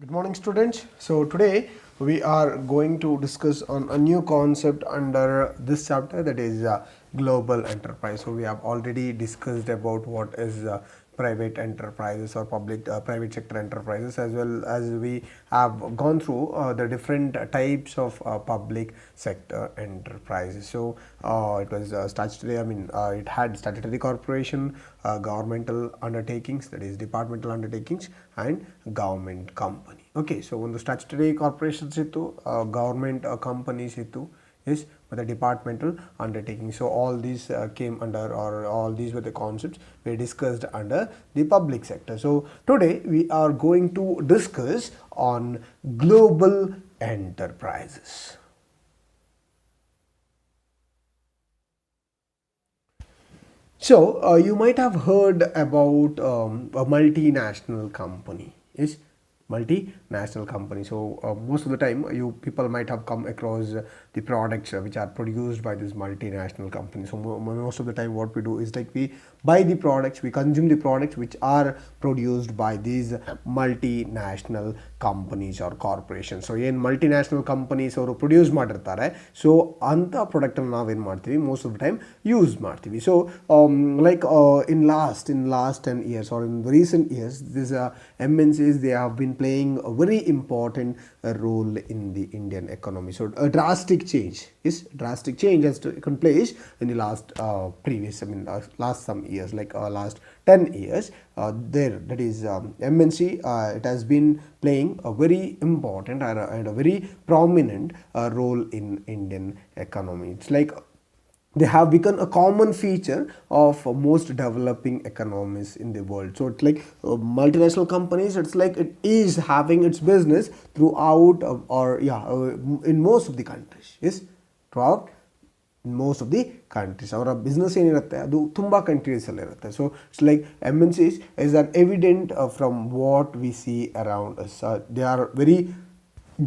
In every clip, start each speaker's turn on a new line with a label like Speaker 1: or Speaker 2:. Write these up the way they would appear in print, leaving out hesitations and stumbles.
Speaker 1: Good morning, students. So today we are going to discuss on a new concept under this chapter, that is global enterprise. So we have already discussed about what is private enterprises or private sector enterprises, as well as we have gone through the different types of public sector enterprises. So it was statutory. It had statutory corporation, governmental undertakings, that is departmental undertakings, and government company. Okay, so ಒಂದು statutory corporations ಇತ್ತು, government companies ಇತ್ತು, yes, with the departmental undertaking. So all these came under, or all these were the concepts we discussed under the public sector. So today we are going to discuss on global enterprises. So you might have heard about a multinational company. Yes, multinational company. So most of the time you people might have come across the products which are produced by this multinational company. So most of the time what we do is like we buy the products, we consume the products which are produced by these multinational companies or corporations. So in multinational companies ಅವರು produce ಮಾಡಿರ್ತಾರೆ, so ಅಂಥ ಪ್ರಾಡಕ್ಟನ್ನು ನಾವೇನು ಮಾಡ್ತೀವಿ, most of the time use ಮಾಡ್ತೀವಿ. So in last 10 years or in recent years, these MNCs, they have been playing a very important role in the Indian economy. So a drastic change has taken place in the last last some years, last 10 years. That is MNC, it has been playing a very important and a very prominent role in Indian economy. It's like they have become a common feature of most developing economies in the world. So it's like multinational companies, it's like it is having its business throughout in most of the countries. Yes, throughout most of the countries ಅವರ business ಏನಿರುತ್ತೆ ಅದು ತುಂಬ ಕಂಟ್ರೀಸಲ್ಲಿ ಇರುತ್ತೆ. So it's like MNCs is an evident from what we see around us. They are very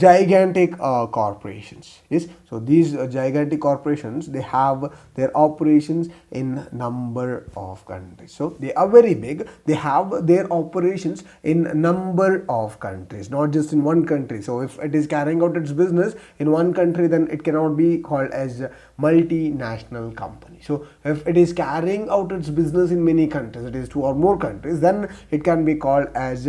Speaker 1: gigantic corporations. Yes, so these gigantic corporations, they have their operations in number of countries. So they are very big. They have their operations in number of countries, not just in one country. So if it is carrying out its business in one country, then it cannot be called as a multinational company. So if it is carrying out its business in many countries, it is two or more countries, then it can be called as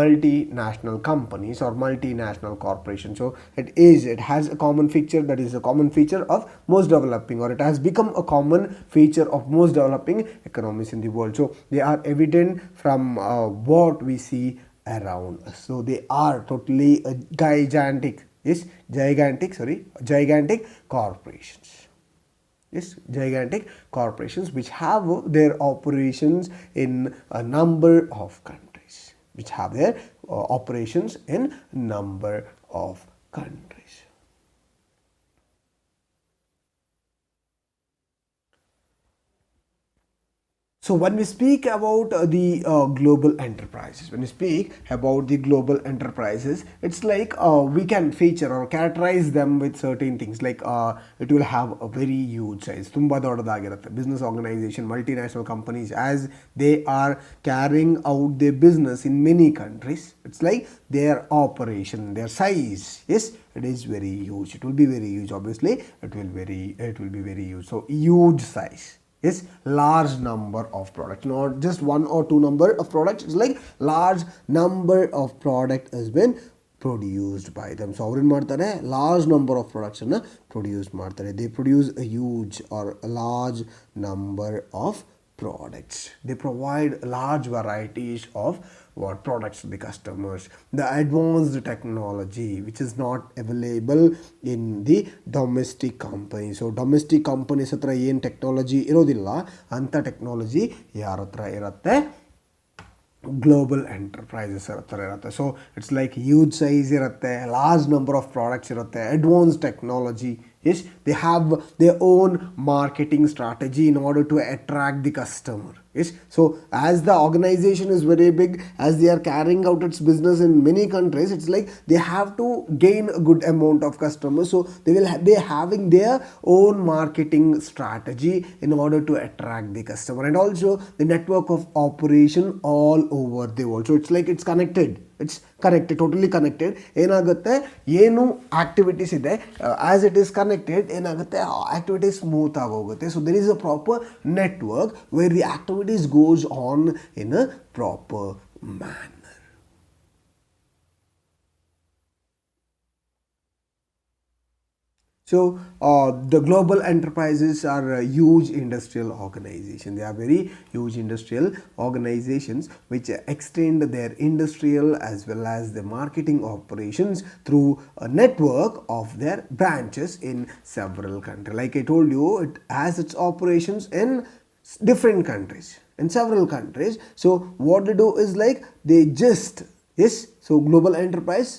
Speaker 1: multinational companies or multinational corporations. So it has a common feature, that is a common feature of most developing, or it has become a common feature of most developing economies in the world. So they are evident from what we see around us. So they are totally gigantic corporations. Yes, gigantic corporations which have their operations in a number of countries, which have their operations in number of countries. So when we speak about the global enterprises, it's like we can feature or characterize them with certain things, like it will have a very huge size, ತುಂಬಾ ದೊಡ್ಡದಾಗಿರುತ್ತೆ. Business organization, multinational companies, as they are carrying out their business in many countries, it's like their operation, their size, yes, it is very huge. It will be very huge, obviously. It will be very huge. So huge size. Yes, large number of products, not just one or two number of products. It's like large number of product has been produced by them. So ಅವ್ರು ಏನು ಮಾಡ್ತಾರೆ, large number of products ಅನ್ನು produce ಮಾಡ್ತಾರೆ. They produce a huge or a large number of products. They provide large varieties of what products to the customers. The advanced technology which is not available in the domestic company. So domestic companies ಹತ್ರ ಏನು technology ಇರೋದಿಲ್ಲ, ಅಂಥ technology ಯಾರ ಹತ್ರ ಇರುತ್ತೆ, global enterprises ಹತ್ರ ಇರುತ್ತೆ. So it's like huge size ಇರುತ್ತೆ, ಲಾರ್ಜ್ ನಂಬರ್ ಆಫ್ ಪ್ರಾಡಕ್ಟ್ಸ್ ಇರುತ್ತೆ, advance technology. Yes, they have their own marketing strategy in order to attract the customer. Yes, so as the organization is very big, as they are carrying out its business in many countries, it's like they have to gain a good amount of customers. So they will be having their own marketing strategy in order to attract the customer, and also the network of operation all over the world. So it's like it's connected. It's connected, totally connected. ಏನಾಗುತ್ತೆ, ಏನು activities ಇದೆ as it is connected, ಏನಾಗುತ್ತೆ activities smooth ಆಗಿ ಹೋಗುತ್ತೆ. So there is a proper network where the activities goes on in a proper man. So the global enterprises are huge industrial organizations. They are very huge industrial organizations which extend their industrial as well as the marketing operations through a network of their branches in several countries. Like I told you, it has its operations in different countries, in several countries. So what they do is like they just, yes, so global enterprise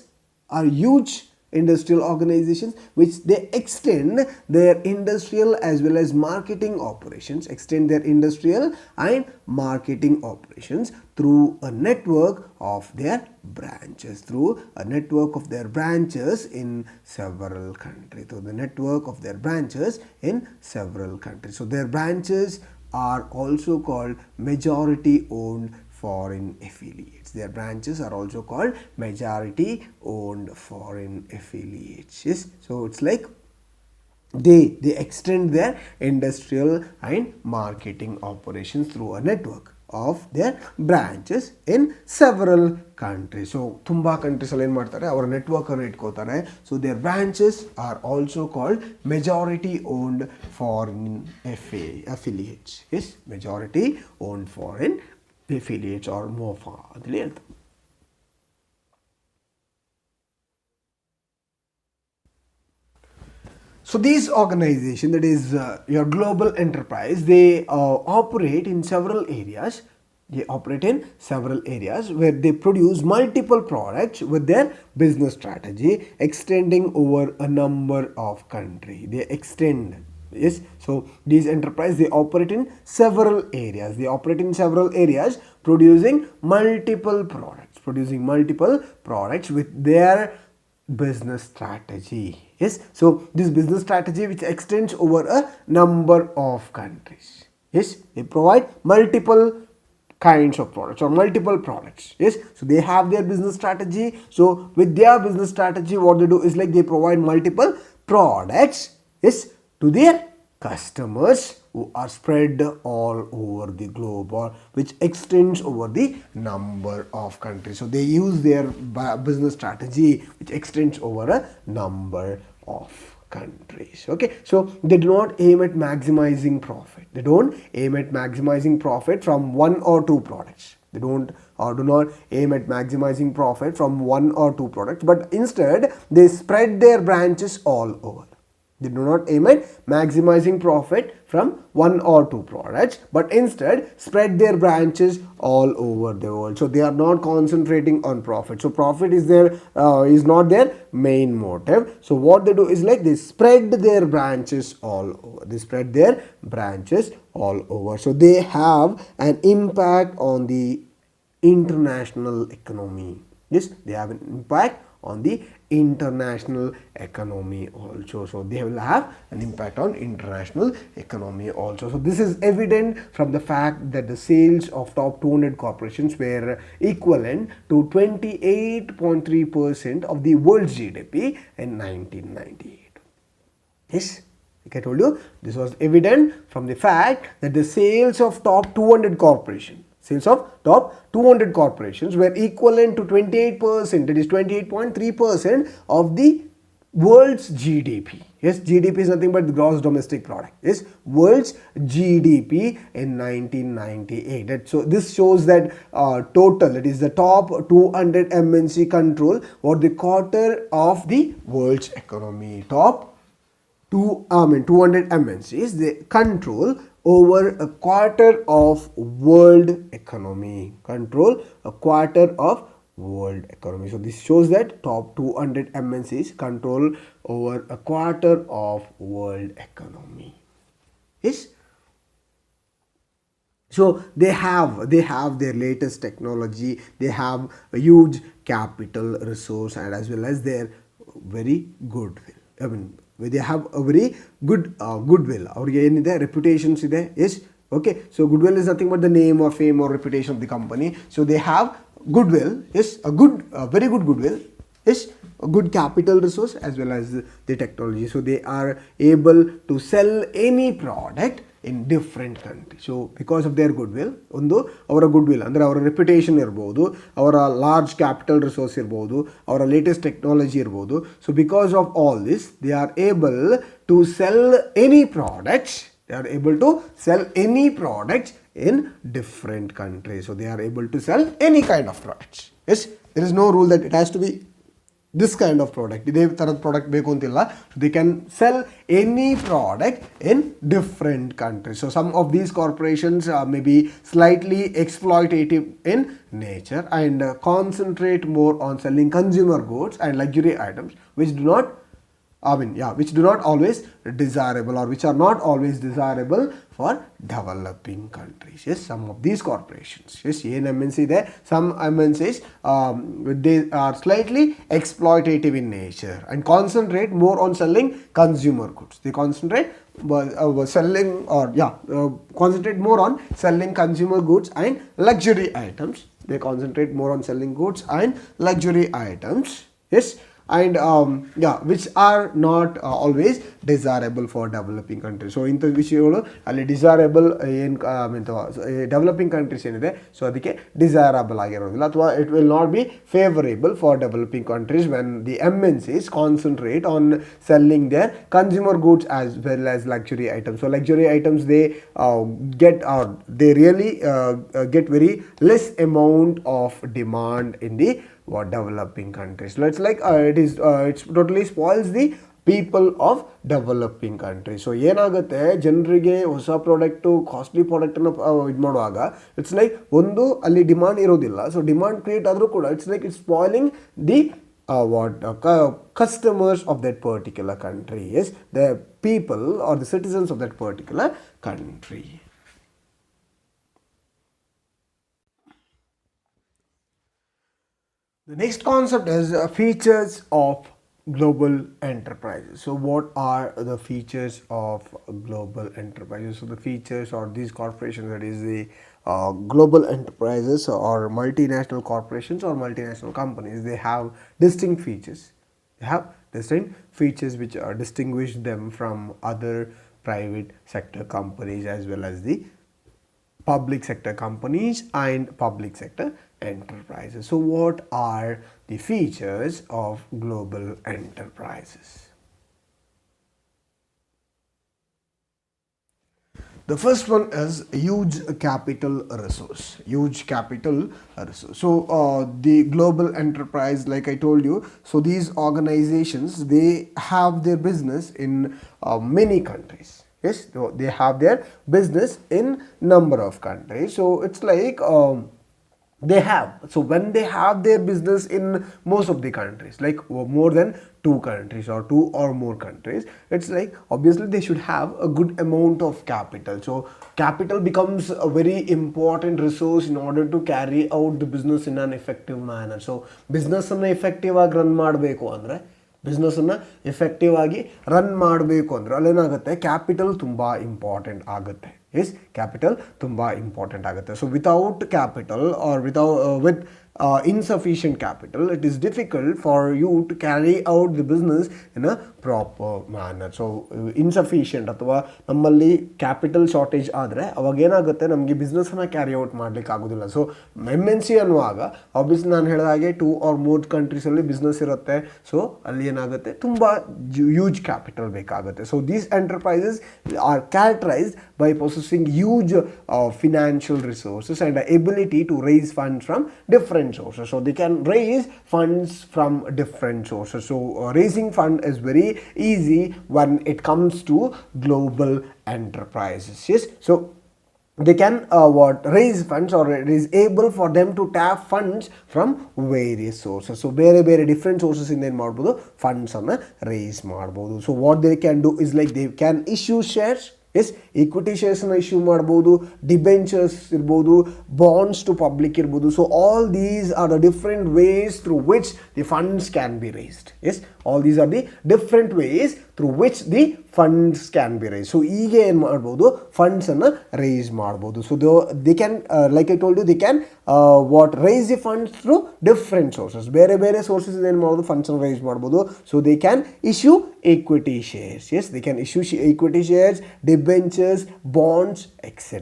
Speaker 1: are huge industrial organizations which they extend their industrial as well as marketing operations, extend their industrial and marketing operations through a network of their branches, through a network of their branches in several countries, through the network of their branches in several countries. So their branches are also called majority owned foreign affiliates. Their branches are also called majority owned foreign affiliates. Yes? So it's like they extend their industrial and marketing operations through a network of their branches in several countries. So ತುಂಬಾ countries ಅಲ್ಲಿ ಏನು ಮಾಡ್ತಾರೆ, ಅವರ network ಅನ್ನು ಇಟ್ಕೋತಾರೆ. So there branches are also called majority owned foreign affiliates. Yes, majority owned foreign affiliates or MOFA ಅಂತೇಳಿ ಹೇಳ್ತಾರೆ. So these organizations, that is your global enterprise, they operate in several areas. They operate in several areas where they produce multiple products with their business strategy extending over a number of countries. They extend. Yes, so these enterprises, they operate in several areas. They operate in several areas producing multiple products with their business strategy. Yes, so this business strategy which extends over a number of countries. Yes, they provide multiple kinds of products or multiple products. Yes, so they have their business strategy. So with their business strategy, what they do is like they provide multiple products, yes, to their customers who are spread all over the globe, or which extends over the number of countries. So they use their business strategy which extends over a number of countries. Okay, so they do not aim at maximizing profit. They don't aim at maximizing profit from one or two products. They don't or do not aim at maximizing profit from one or two products, but instead they spread their branches all over. They do not aim at maximizing profit from one or two products, but instead spread their branches all over the world. So they are not concentrating on profit. So profit is not their main motive. So what they do is like they spread their branches all over. They spread their branches all over. So they have an impact on the international economy. Yes, they have an impact on the international economy also. So they will have an impact on international economy also. So this is evident from the fact that the sales of top 200 corporations were equivalent to 28.3% of the world's GDP in 1998. Yes, like I told you, this was evident from the fact that the sales of top 200 corporations were equivalent to 28%, that is 28.3% of the world's GDP. Yes, GDP is nothing but the gross domestic product. Yes, world's GDP in 1998. So this shows that total, that is the top 200 MNC control or the quarter of the world's economy. Top 200 MNCs, they control over a quarter of world economy. So this shows that top 200 MNCs control over a quarter of world economy. Yes. So they have their latest technology, they have a huge capital resource, and as well as their very goodwill. They have a very good goodwill. ಅವ್ರಿಗೆ ಏನಿದೆ, reputations ಇದೆ. Yes, okay, so goodwill is nothing but the name or fame or reputation of the company. So they have goodwill is a very good goodwill is a good capital resource as well as the technology. So they are able to sell any product in different countries. So because of their goodwill, ಒಂದು ಅವರ goodwill ಅಂದರೆ ಅವರ reputation ಇರ್ಬೋದು, ಅವರ large capital resource ಇರ್ಬೋದು, ಅವರ latest technology ಇರ್ಬೋದು. So because of all this they are able to sell any products. They are able to sell any products in different countries. So they are able to sell any kind of products. Yes, there is no rule that it has to be this kind of product. Iದೇ ಥರದ product ಬೇಕು ಅಂತಿಲ್ಲ. They can sell any product in different countries. So some of these corporations may be slightly exploitative in nature and concentrate more on selling consumer goods and luxury items which do not which do not always desirable or which are not always desirable for developing countries. Yes, some of these corporations. Yes, MNC there. Some MNCs they are slightly exploitative in nature and concentrate more on selling consumer goods. They concentrate selling or concentrate more on selling consumer goods and luxury items. They concentrate more on selling goods and luxury items. Yes. And which are not always desirable for developing countries. So ಇಂಥ ವಿಷಯಗಳು ಅಲ್ಲಿ desirable ಏನು developing countries ಏನಿದೆ so ಅದಕ್ಕೆ desirable ಆಗಿರೋದಿಲ್ಲ ಅಥವಾ it will not be favourable for developing countries when the MNCs concentrate on selling their consumer goods as well as luxury items. So luxury items they really get very less amount of demand in the developing countries. So it's like it's totally spoils the people of developing countries. So ಏನಾಗುತ್ತೆ ಜನರಿಗೆ ಹೊಸ product costly ಪ್ರಾಡಕ್ಟನ್ನು ಇದು ಮಾಡುವಾಗ it's like ಒಂದು ಅಲ್ಲಿ demand ಇರೋದಿಲ್ಲ. So demand create ಆದರೂ ಕೂಡ it's like it's spoiling the customers of that particular country. Yes, the people or the citizens of that particular country. The next concept is features of global enterprises. So what are the features of global enterprises? So the features or these corporations, that is the global enterprises or multinational corporations or multinational companies, they have distinct features. They have distinct features which distinguish them from other private sector companies as well as the public sector companies and public sector enterprises. So what are the features of global enterprises? The first one is huge capital resource. Huge capital resource. So the global enterprise, like I told you, so these organizations, they have their business in many countries. Yes, they have their business in number of countries. So it's like so when they have their business in most of the countries, like more than 2 countries or 2 or more countries, it's like obviously they should have a good amount of capital. So capital becomes a very important resource in order to carry out the business in an effective manner. So business ಅನ್ನು effective ಆಗಿ run ಮಾಡಬೇಕು ಅಂದರೆ ಬಿಸ್ನೆಸ್ಸನ್ನು effective ಆಗಿ run ಮಾಡಬೇಕು ಅಂದರೆ ಅಲ್ಲೇನಾಗುತ್ತೆ capital ತುಂಬ ಇಂಪಾರ್ಟೆಂಟ್ ಆಗುತ್ತೆ. ಎಸ್, ಕ್ಯಾಪಿಟಲ್ ತುಂಬ ಇಂಪಾರ್ಟೆಂಟ್ ಆಗುತ್ತೆ. So without capital or with insufficient capital, it is difficult for you to carry out the business in a proper manner. So insufficient ಅಥವಾ ನಮ್ಮಲ್ಲಿ ಕ್ಯಾಪಿಟಲ್ ಶಾರ್ಟೇಜ್ ಆದರೆ ಅವಾಗ ಏನಾಗುತ್ತೆ, ನಮಗೆ ಬಿಸ್ನೆಸ್ಸನ್ನು ಕ್ಯಾರಿ ಔಟ್ ಮಾಡಲಿಕ್ಕೆ ಆಗೋದಿಲ್ಲ. ಸೊ MNC ಅನ್ನುವಾಗ ಆಬ್ವಿಯಸ್ಲಿ ನಾನು ಹೇಳಿದ ಹಾಗೆ 2 or more ಕಂಟ್ರೀಸಲ್ಲಿ ಬಿಸ್ನೆಸ್ ಇರುತ್ತೆ. ಸೊ ಅಲ್ಲಿ ಏನಾಗುತ್ತೆ, ತುಂಬ ಹ್ಯೂಜ್ ಕ್ಯಾಪಿಟಲ್ ಬೇಕಾಗುತ್ತೆ. So these enterprises are characterised by possessing huge financial resources and the ability to raise funds from different sources. So they can raise funds from different sources. So raising fund is very easy when it comes to global enterprises. Yes, so they can raise funds, or it is able for them to tap funds from various sources. So ಬೇರೆ different sources ಇಂದ ಏನು ಮಾಡ್ಬೋದು, funds ಅನ್ನು raise ಮಾಡ್ಬೋದು. So what they can do is like they can issue shares. Yes, equity ಶೇರ್ಸ್ನ issue ಮಾಡ್ಬೋದು, debentures ಇರ್ಬೋದು, bonds to public ಇರ್ಬೋದು. So all these are the different ways through which the funds can be raised. Yes, all these are the different ways through which the funds can be raised. So ಹೀಗೆ ಏನು ಮಾಡ್ಬೋದು, ಫಂಡ್ಸನ್ನು raise ಮಾಡ್ಬೋದು. So they can like I told you, they can raise the funds through different sources. ಬೇರೆ ಬೇರೆ sources ಏನು ಮಾಡ್ಬೋದು, ಫಂಡ್ಸನ್ನು ರೈಸ್ ಮಾಡ್ಬೋದು. So they can issue equity shares. Yes, they can issue equity shares, debentures, bonds, etc.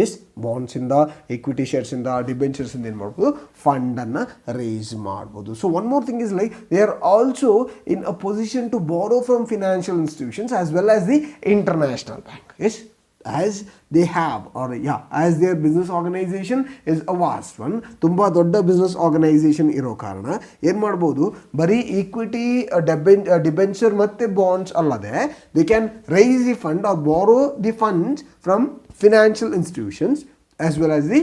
Speaker 1: Yes, bonds in the equity shares in the debentures in the fund and raise ಮಾಡ್ಬೋದು. So one more thing is like they are also in a position to borrow from financial institutions as well as the international bank. Yes, as they have, or as their business organization is a vast one, ತುಂಬಾ ದೊಡ್ಡ business organization ಇರೋ ಕಾರಣ ಏನು ಮಾಡ್ಬೋದು, ಬರೀ equity, debenture ಮತ್ತು bonds ಅಲ್ಲದೆ they can raise the fund or borrow the funds from financial institutions as well as the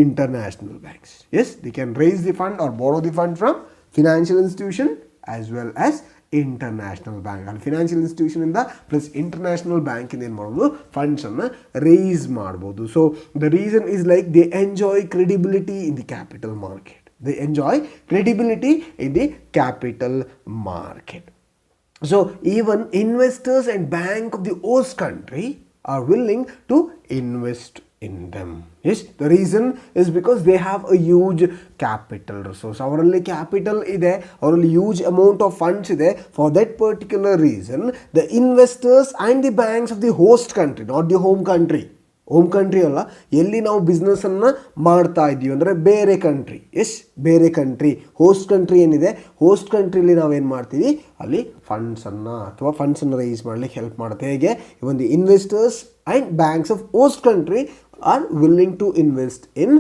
Speaker 1: international banks. Yes, they can raise the fund or borrow the fund from financial institution as well as international bank. And financial institution ಇಂದ plus international bank ಇಂದ ಏನು ಮಾಡ್ಬೋದು, ಫಂಡ್ಸನ್ನು raise ಮಾಡ್ಬೋದು. So the reason is like they enjoy credibility in the capital market. They enjoy credibility in the capital market. So even investors and bank of the host country are willing to invest in them. Yes, the reason is because they have a huge capital resource. ಅವರಲ್ಲಿ capital ಇದೆ, ಅವರಲ್ಲಿ huge amount of funds ಇದೆ. For that particular reason, the investors and the banks of the host country, not the home country. Home country ಅಲ್ಲ, ಎಲ್ಲಿ ನಾವು ಬಿಸ್ನೆಸ್ಸನ್ನು ಮಾಡ್ತಾ ಇದ್ದೀವಿ ಅಂದರೆ ಬೇರೆ ಕಂಟ್ರಿ. ಎಸ್, ಬೇರೆ ಕಂಟ್ರಿ. ಹೋಸ್ಟ್ ಕಂಟ್ರಿ ಏನಿದೆ, ಹೋಸ್ಟ್ ಕಂಟ್ರಿಲಿ ನಾವೇನು ಮಾಡ್ತೀವಿ, ಅಲ್ಲಿ ಫಂಡ್ಸನ್ನು ಅಥವಾ ಫಂಡ್ಸನ್ನು ರೈಸ್ ಮಾಡಲಿಕ್ಕೆ ಹೆಲ್ಪ್ ಮಾಡುತ್ತೆ. ಹೇಗೆ, even the investors and banks of host country are willing to invest in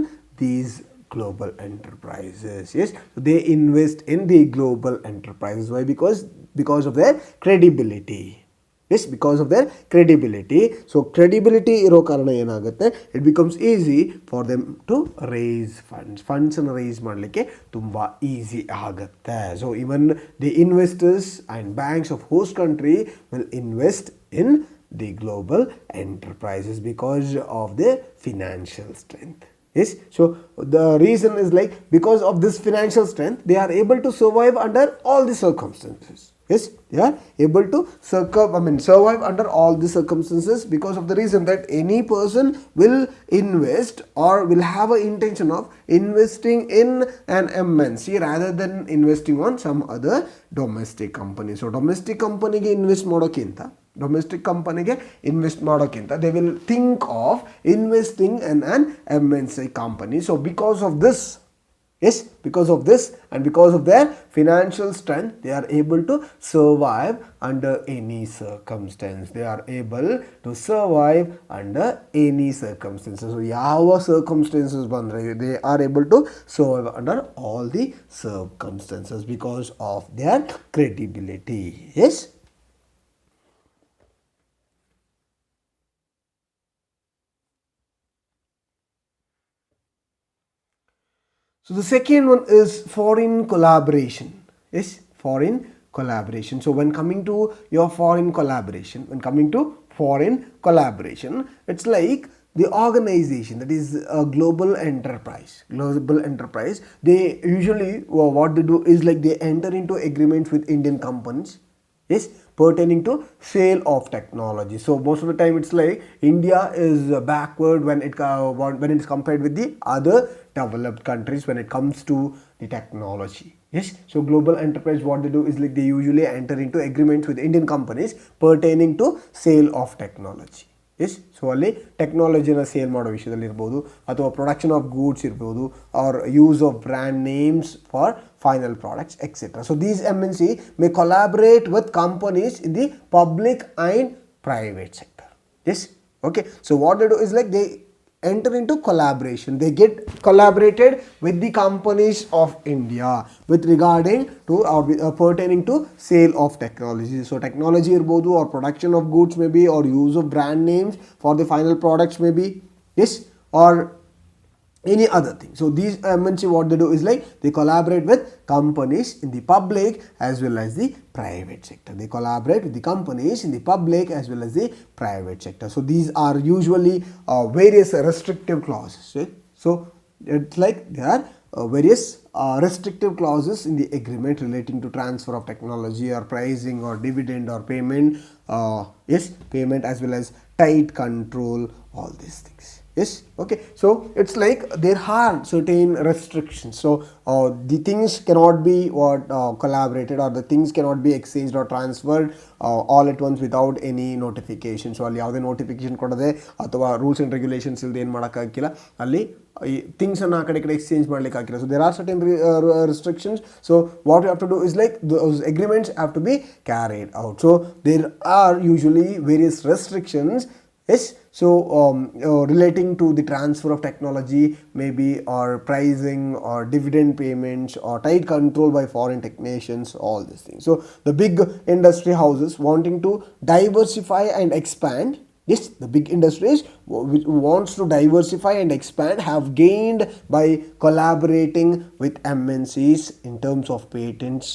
Speaker 1: these global enterprises. Yes, so they invest in the global enterprises. Why? Because of their credibility. Yes, because of their credibility. So credibility iro karana enagutte, it becomes easy for them to raise funds and raise madlikke tumba easy agutte. So even the investors and banks of host country will invest in the global enterprises because of their financial strength. Yes, so the reason is like because of this financial strength they are able to survive under all the circumstances. Yes, they are able to survive under all the circumstances because of the reason that any person will invest or will have an intention of investing in an MNC rather than investing on some other domestic company. So domestic company ge invest ಮಾಡೋಕ್ಕಿಂತ they will think of investing in an MNC company. So because of this, yes, because of this and because of their financial strength, they are able to survive under any circumstance. They are able to survive under any circumstances. So ಯಾವ circumstances ಬಂದರೆ they are able to survive under all the circumstances because of their credibility. Yes. So the second one is foreign collaboration. Yes, foreign collaboration. So when coming to your foreign collaboration, it's like the organization that is a global enterprise. They usually what they do is like they enter into agreements with Indian companies. Yes, pertaining to sale of technology. So most of the time it's like India is backward when it is compared with the other developed countries when it comes to the technology. Yes, so global enterprise, what they do is like they usually enter into agreements with Indian companies pertaining to sale of technology. Yes, so ಅಲ್ಲಿ ಟೆಕ್ನಾಲಜಿನ sale ಮಾಡೋ ವಿಷಯದಲ್ಲಿ ಇರ್ಬೋದು ಅಥವಾ production of goods ಇರ್ಬೋದು or use of brand names for final products, etc. So these MNC may collaborate with companies in the public and private sector. Yes, okay. So what they do is like they enter into collaboration. They get collaborated with the companies of India with regarding to or pertaining to sale of technology. So technology irbodu or production of goods maybe or use of brand names for the final products maybe. Yes, or any other thing. So these MNC what they do is like they collaborate with companies in the public as well as the private sector. They collaborate with the companies in the public as well as the private sector. So these are usually various restrictive clauses. Right? So it's like they are various restrictive clauses in the agreement relating to transfer of technology or pricing or dividend or payment, payment as well as tight control, all these things. Yes, okay, so it's like there are certain restrictions. So the things cannot be collaborated, or the things cannot be exchanged or transferred all at once without any notification. So ಅಲ್ಲಿ ಯಾವುದೇ notification ಕೊಡದೆ ಅಥವಾ rules and regulations ಇಲ್ಲದೆ ಏನು ಮಾಡೋಕ್ಕಾಗಿಲ್ಲ, ಅಲ್ಲಿ ಈ ಥಿಂಗ್ಸನ್ನು ಆ ಕಡೆ ಎಕ್ಸ್ಚೇಂಜ್ ಮಾಡ್ಲಿಕ್ಕೆ ಆಗಿಲ್ಲ. So there are certain restrictions. So what you have to do is like those agreements have to be carried out. So there are usually various restrictions. Yes, so relating to the transfer of technology, maybe, or pricing or dividend payments or tight control by foreign technicians, all these things. So the big industry houses wanting to diversify and expand, yes, the big industries which wants to diversify and expand have gained by collaborating with MNCs in terms of patents,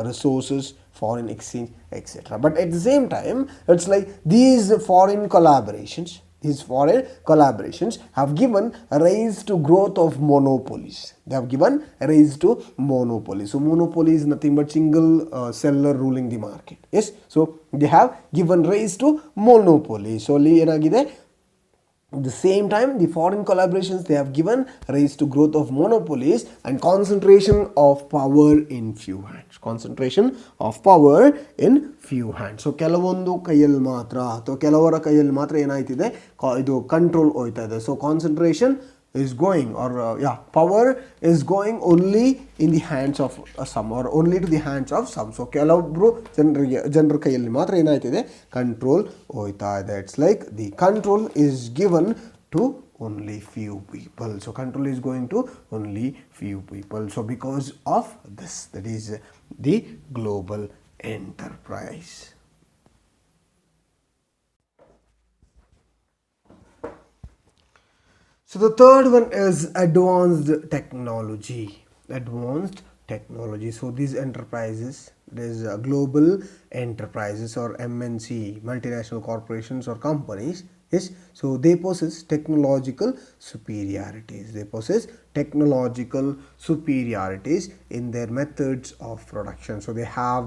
Speaker 1: resources, foreign exchange, etc. But at the same time, it's like these foreign collaborations have given rise to growth of monopolies. They have given rise to monopolies. So monopoly is nothing but single seller ruling the market. Yes, so they have given rise to monopoly. So ಏನಾಗಿದೆ, at the same time, the foreign collaborations, they have given rise to growth of monopolies and concentration of power in few hands. Concentration of power in few hands. So ಕೆಲವೊಂದು ಕೈಯಲ್ಲಿ ಮಾತ್ರ ಅಥವಾ ಕೆಲವರ ಕೈಯಲ್ಲಿ ಮಾತ್ರ ಏನಾಯ್ತಿದೆ, ಇದು control ಹೋಯ್ತಾ ಇದೆ. So concentration is going, or power is going only in the hands of some, or only to the hands of some. So ಕೆಲವೊಬ್ರು ಜನರ ಕೈಯಲ್ಲಿ ಮಾತ್ರ ಏನಾಯ್ತಿದೆ, ಕಂಟ್ರೋಲ್ ಹೋಯ್ತಾ ಇದೆ. It's like the control is given to only few people. So control is going to only few people. So because of this, that is the global enterprise. So the third one is advanced technology. Advanced technology. So these enterprises, there's global enterprises or MNC, multinational corporations or companies. Yes, so they possess technological superiorities. They possess technological superiorities in their methods of production. So they have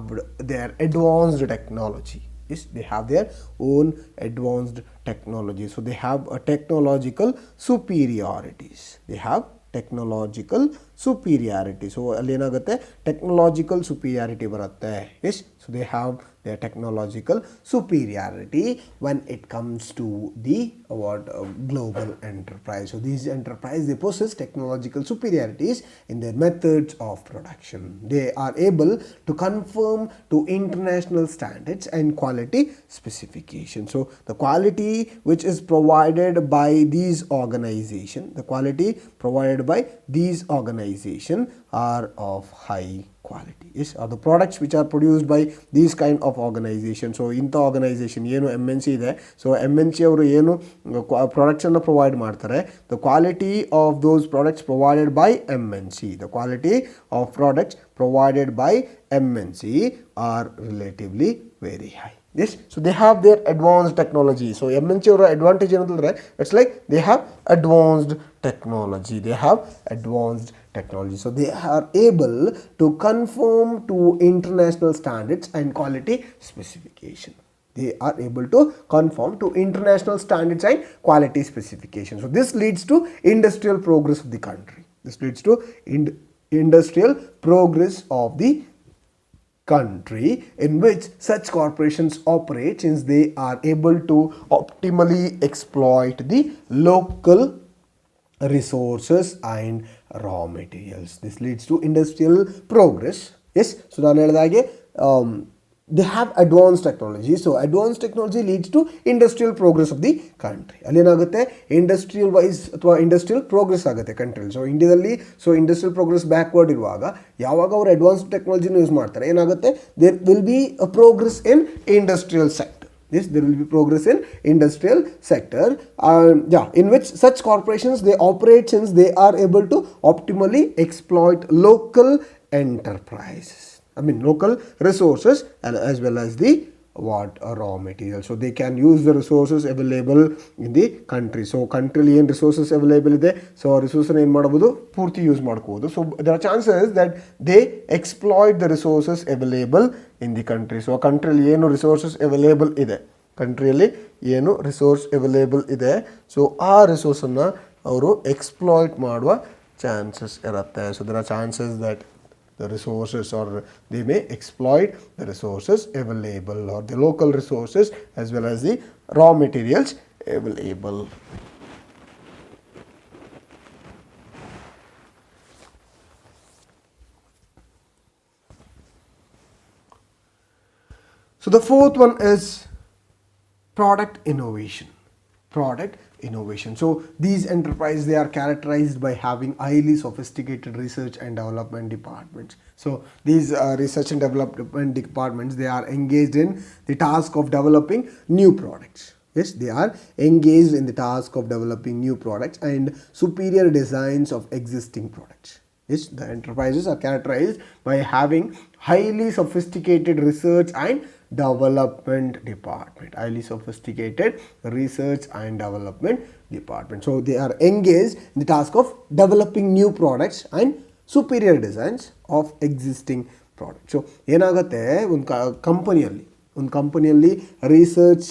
Speaker 1: their advanced technology. Yes, they have their own advanced technology. So they have a technological superiorities. They have technological superiority. So ಅಲ್ಲಿ ಏನಾಗುತ್ತೆ, technological superiority ಬರುತ್ತೆ. Yes, so they have their technological superiority when it comes to the global enterprise. So these enterprises, they possess technological superiorities in their methods of production. They are able to conform to international standards and quality specifications. So the quality which is provided by these organizations, are of high quality. Yes, are the products which are produced by these kind of organizations. So ಇಂಥ organisation ಏನು MNC ಇದೆ, so MNC ಅವರು ಏನು ಪ್ರಾಡಕ್ಟ್ಸನ್ನು provide ಮಾಡ್ತಾರೆ, the quality of those products provided by MNC, the quality of products provided by MNC are relatively very high. Yes, so they have their advanced technology. So MNC ಅವರ advantage ಏನಂತಂದರೆ, it's like they have advanced technology. So they are able to conform to international standards and quality specification. They are able to conform to international standards and quality specification. So this leads to industrial progress of the country. Industrial progress of the country in which such corporations operate, since they are able to optimally exploit the local resources and raw materials. This leads to industrial progress. Yes, so ನಾನು ಹೇಳಿದಾಗೆ they have advanced technology. So advanced technology leads to industrial progress of the country. ಅಲ್ಲಿ ಏನಾಗುತ್ತೆ, industrial wise ಅಥವಾ industrial progress ಆಗುತ್ತೆ ಕಂಟ್ರಿಯಲ್ಲಿ. ಸೊ ಇಂಡಿಯಾದಲ್ಲಿ industrial progress backward ಇರುವಾಗ ಯಾವಾಗ ಅವರು ಅಡ್ವಾನ್ಸ್ಡ್ ಟೆಕ್ನಾಲಜಿನ ಯೂಸ್ ಮಾಡ್ತಾರೆ, ಏನಾಗುತ್ತೆ, there will be a progress in industrial sector. Yes, there will be progress in industrial sector, in which such corporations, they operate since they are able to optimally exploit local enterprises. Local resources as well as the what a raw material. So they can use the resources available in the country. So country ಏನು resources available ಇದೆ, so ಆ resources ಏನು ಮಾಡಬಹುದು, ಪೂರ್ತಿ use ಮಾಡ್ಕೋಬಹುದು. So there are chances that they exploit the resources available in the country. So countryಲಿ ಏನು resources available ಇದೆ, ಕಂಟ್ರಿಯಲ್ಲಿ ಏನು ರಿಸೋರ್ಸ್ ಅವೈಲೇಬಲ್ ಇದೆ, ಸೊ ಆ ರಿಸೋರ್ಸನ್ನು ಅವರು ಎಕ್ಸ್ಪ್ಲಾಯ್ಟ್ ಮಾಡುವ ಚಾನ್ಸಸ್ ಇರುತ್ತೆ. So there are chances that the resources, or they may exploit the resources available, or the local resources as well as the raw materials available. So the fourth one is product innovation. Product innovation. So these enterprises, they are characterized by having highly sophisticated research and development departments. So these research and development departments, they are engaged in the task of developing new products. Yes, they are engaged in the task of developing new products and superior designs of existing products. Yes, the enterprises are characterized by having highly sophisticated research and development department. Highly sophisticated research and development department. So they are engaged in the task of developing new products and superior designs of existing products. So ಏನಾಗುತ್ತೆ, ಒಂದು ಕಂಪನಿಯಲ್ಲಿ research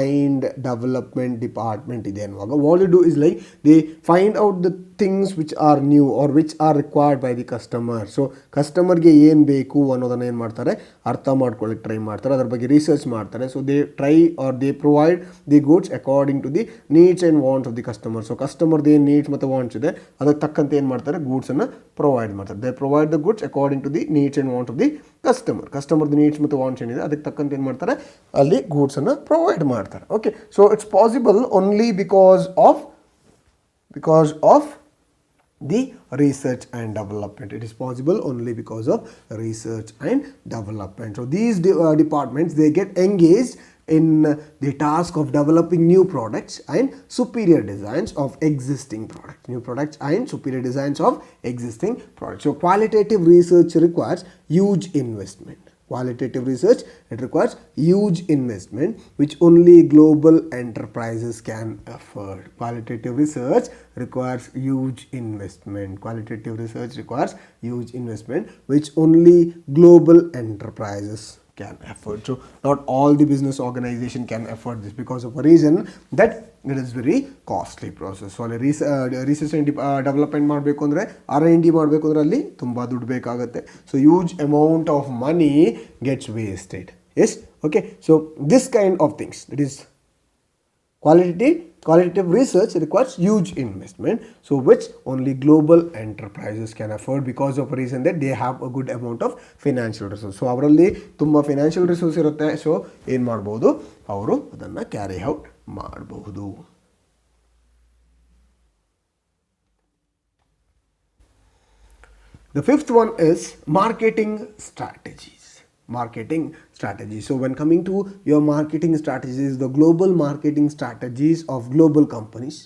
Speaker 1: and development department ಇದೆ ಅನ್ನುವಾಗ, what you do is like they find out the things which are new or which are required by the customer. So ಕಸ್ಟಮರ್ಗೆ ಏನು ಬೇಕು ಅನ್ನೋದನ್ನು ಏನು ಮಾಡ್ತಾರೆ, ಅರ್ಥ ಮಾಡ್ಕೊಳ್ಳಿಕ್ಕೆ ಟ್ರೈ ಮಾಡ್ತಾರೆ, ಅದ್ರ ಬಗ್ಗೆ ರಿಸರ್ಚ್ ಮಾಡ್ತಾರೆ. So they try or they provide the goods according to the needs and wants of the customer. So ಕಸ್ಟಮರ್ದು ಏನು ನೀಡ್ಸ್ ಮತ್ತು ವಾಂಟ್ಸ್ ಇದೆ ಅದಕ್ಕೆ ತಕ್ಕಂತೆ ಏನು ಮಾಡ್ತಾರೆ, ಗೂಡ್ಸನ್ನು ಪ್ರೊವೈಡ್ ಮಾಡ್ತಾರೆ. They provide the goods according to the needs and wants of the ಕಸ್ಟಮರ್ದು ನೀಡ್ಸ್ ಮತ್ತು ವಾಂಟ್ಸ್ ಏನಿದೆ ಅದಕ್ಕೆ ತಕ್ಕಂತೆ ಏನು ಮಾಡ್ತಾರೆ, ಅಲ್ಲಿ ಗೂಡ್ಸನ್ನು ಪ್ರೊವೈಡ್ ಮಾಡ್ತಾರೆ. Okay, so it's possible only because of the research and development. It is possible only because of research and development. So these departments, they get engaged in the task of developing new products and superior designs of existing products. New products and superior designs of existing products. So qualitative research requires huge investment. Qualitative research, it requires huge investment which only global enterprises can afford. Qualitative research requires huge investment. Qualitative research requires huge investment which only global enterprises can afford. So not all the business organization can afford this because of a reason that it is very costly process. So research and development ಮಾಡಬೇಕು ಅಂದರೆ R&D ಮಾಡಬೇಕು ಅಂದರೆ ಅಲ್ಲಿ ತುಂಬ ದುಡ್ಡು ಬೇಕಾಗುತ್ತೆ. So huge amount of money gets wasted. Yes, okay. So this kind of things, that is qualitative research requires huge investment, so which only global enterprises can afford because of a reason that they have a good amount of financial resource. So ಅವರಲ್ಲಿ ತುಂಬ financial resource ಇರುತ್ತೆ. So ಏನು ಮಾಡ್ಬೋದು, ಅವರು ಅದನ್ನು carry out ಮಾಡಬಹುದು. The fifth one is marketing strategies. So when coming to your marketing strategies, the global marketing strategies of global companies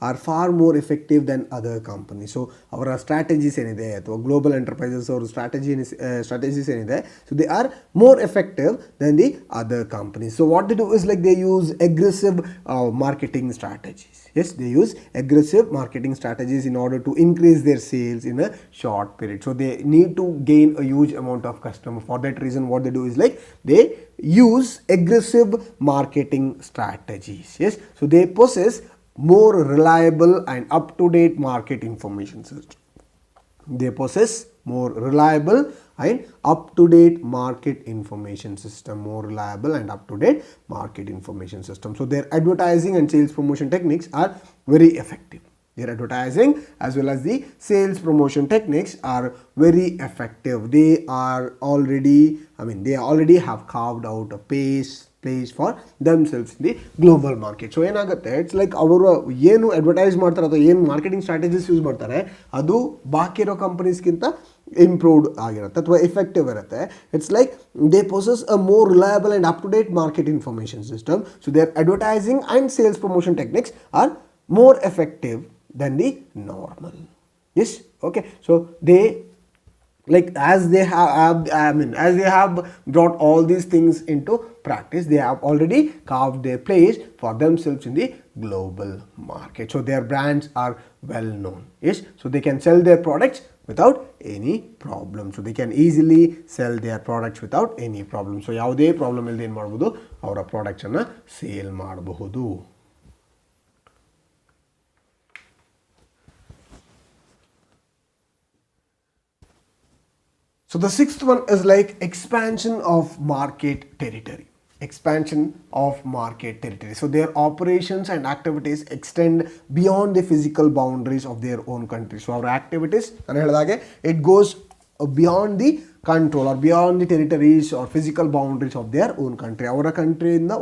Speaker 1: are far more effective than other companies. So our strategies ಏನಿದೆ ಅಥವಾ global enterprises ಅವರ strategies ಏನಿದೆ, so they are more effective than the other companies. So what they do is like they use aggressive marketing strategies. Yes, they use aggressive marketing strategies in order to increase their sales in a short period. So they need to gain a huge amount of customer. For that reason, what they do is like they use aggressive marketing strategies. Yes, so they possess more reliable and up-to-date market information system. They possess more reliable and up-to-date market information system. More reliable and up-to-date market information system. So their advertising and sales promotion techniques are very effective. Their advertising as well as the sales promotion techniques are very effective. They already have carved out a place for themselves in the global market. So ಏನಾಗುತ್ತೆ, it's like ಅವರು ಏನು advertise ಮಾಡ್ತಾರೆ ಅಥವಾ ಏನು marketing strategies use ಮಾಡ್ತಾರೆ ಅದು ಬಾಕಿ ಇರೋ ಕಂಪನೀಸ್ಗಿಂತ ಇಂಪ್ರೂವ್ಡ್ ಆಗಿರುತ್ತೆ ಅಥವಾ ಎಫೆಕ್ಟಿವ್ ಇರುತ್ತೆ. It's like they possess a more reliable and up to date market information system. So their advertising and sales promotion techniques are more effective than the normal. Yes, okay. So they like as they have I mean as they have brought all these things into practice, they have already carved their place for themselves in the global market. So their brands are well known. Yes, so they can sell their products without any problem. So they can easily sell their products without any problem. So ಯಾವುದೇ problem ಇಲ್ಲದೆ ಏನು ಮಾಡಬಹುದು, ಅವರ products ಅನ್ನು sale ಮಾಡಬಹುದು. So the sixth one is like expansion of market territory. Expansion of market territory. So their operations and activities extend beyond the physical boundaries of their own country. So our activities, it goes beyond the control or beyond the territories or physical boundaries of their own country. Our country in the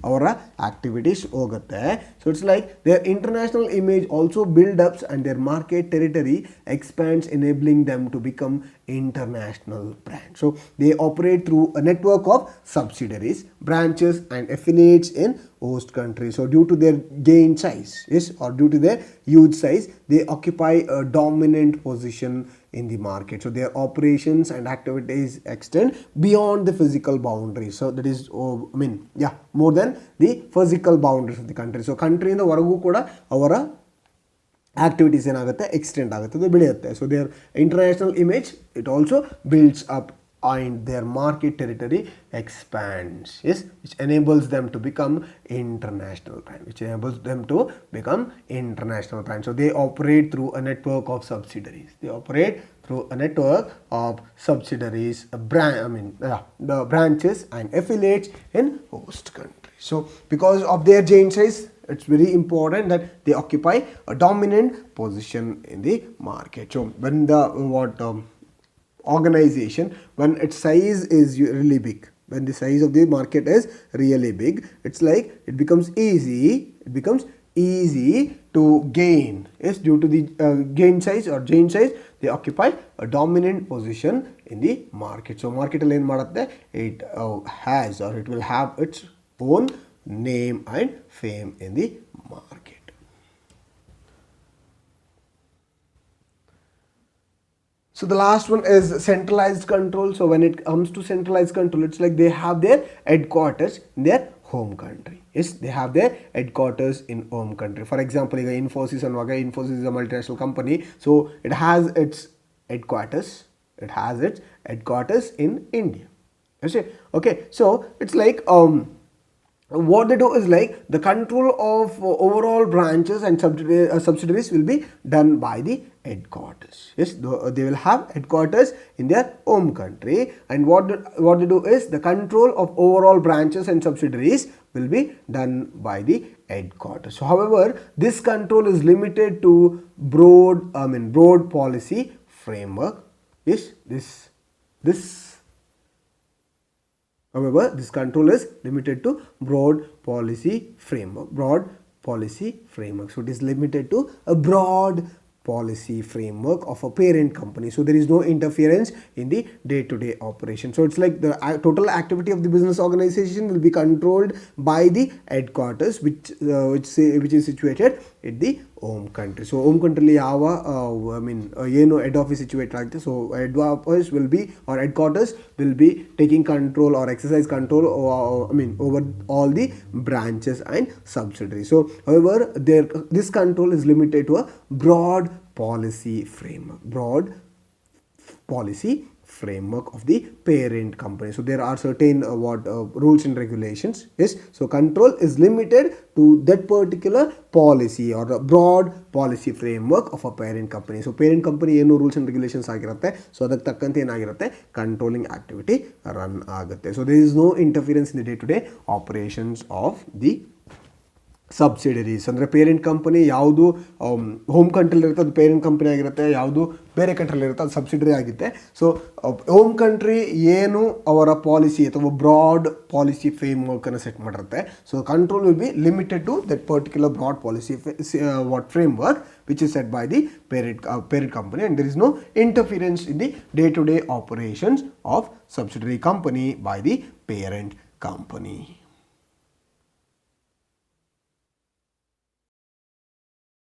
Speaker 1: our activities hogutte. So it's like their international image also build ups and their market territory expands, enabling them to become international brands. So they operate through a network of subsidiaries, branches and affiliates in host countries. So due to their gain size, yes, or due to their huge size, they occupy a dominant position in the market. So their operations and activities extend beyond the physical boundaries. So that is more than the physical boundaries of the country. So country in the varagu kuda avara activities ಏನಾಗುತ್ತೆ extend ಆಗುತ್ತೆ, ಅದು ಬೆಳೆಯುತ್ತೆ. So their international image it also builds up and their market territory expands, yes, which enables them to become international brand, So they operate through a network of subsidiaries. The branches and affiliates in host countries. So because of their giant size, it's very important that they occupy a dominant position in the market. So when the organization, when its size is really big, when the size of the market is really big, it's like it becomes easy to gain. Yes, due to the gain size or giant size, they occupy a dominant position in the market. So market alone ಮಾಡುತ್ತೆ, it has or it will have its own name and fame in the market. So the last one is centralized control. So when it comes to centralized control, it's like they have their headquarters in their home country. Yes, they have their headquarters in home country. For example, Infosys is a multinational company. So it has its headquarters in India. Okay, so it's like what they do is like the control of overall branches and subsidiaries will be done by the headquarters. Yes, they will have headquarters in their home country, and what they do is the control of overall branches and subsidiaries will be done by the headquarters. So however, this control is limited to broad policy framework. Yes, However, this control is limited to broad policy framework. So it is limited to a broad policy framework of a parent company. So there is no interference in the day-to-day operation. So it's like the total activity of the business organization will be controlled by the headquarters, which is situated at the home country. So home country ಯಾವ head office situated ಆಗುತ್ತೆ. So head office will be or headquarters will be taking control or exercise control over all the branches and subsidiaries. So however, this control is limited to a broad policy framework of the parent company. So there are certain rules and regulations. Yes, so control is limited to that particular policy or a broad policy framework of a parent company. So parent company ಏನು rules and regulations ಆಗಿರುತ್ತೆ, so ಅದಕ್ಕೆ ತಕ್ಕಂತೆ ಏನಾಗಿರುತ್ತೆ controlling activity run ಆಗುತ್ತೆ. So there is no interference in the day-to-day operations of the subsidiaries. ಅಂದರೆ parent company ಯಾವುದು home ಕಂಟ್ರಿಲಿ ಇರುತ್ತೆ ಅದು ಪೇರೆಂಟ್ ಕಂಪನಿ ಆಗಿರುತ್ತೆ, ಯಾವುದು ಬೇರೆ ಕಂಟ್ರಿಲಿ ಇರುತ್ತೆ ಅದು ಸಬ್ಸಿಡರಿ ಆಗುತ್ತೆ. ಸೊ ಹೋಮ್ ಕಂಟ್ರಿ ಏನು ಅವರ ಪಾಲಿಸಿ ಅಥವಾ ಬ್ರಾಡ್ ಪಾಲಿಸಿ ಫ್ರೇಮ್ವರ್ಕನ್ನು ಸೆಟ್ ಮಾಡಿರುತ್ತೆ. So control will be limited to that particular broad policy framework which is set by the parent company, and there is no interference in the day-to-day operations of subsidiary company by the parent company.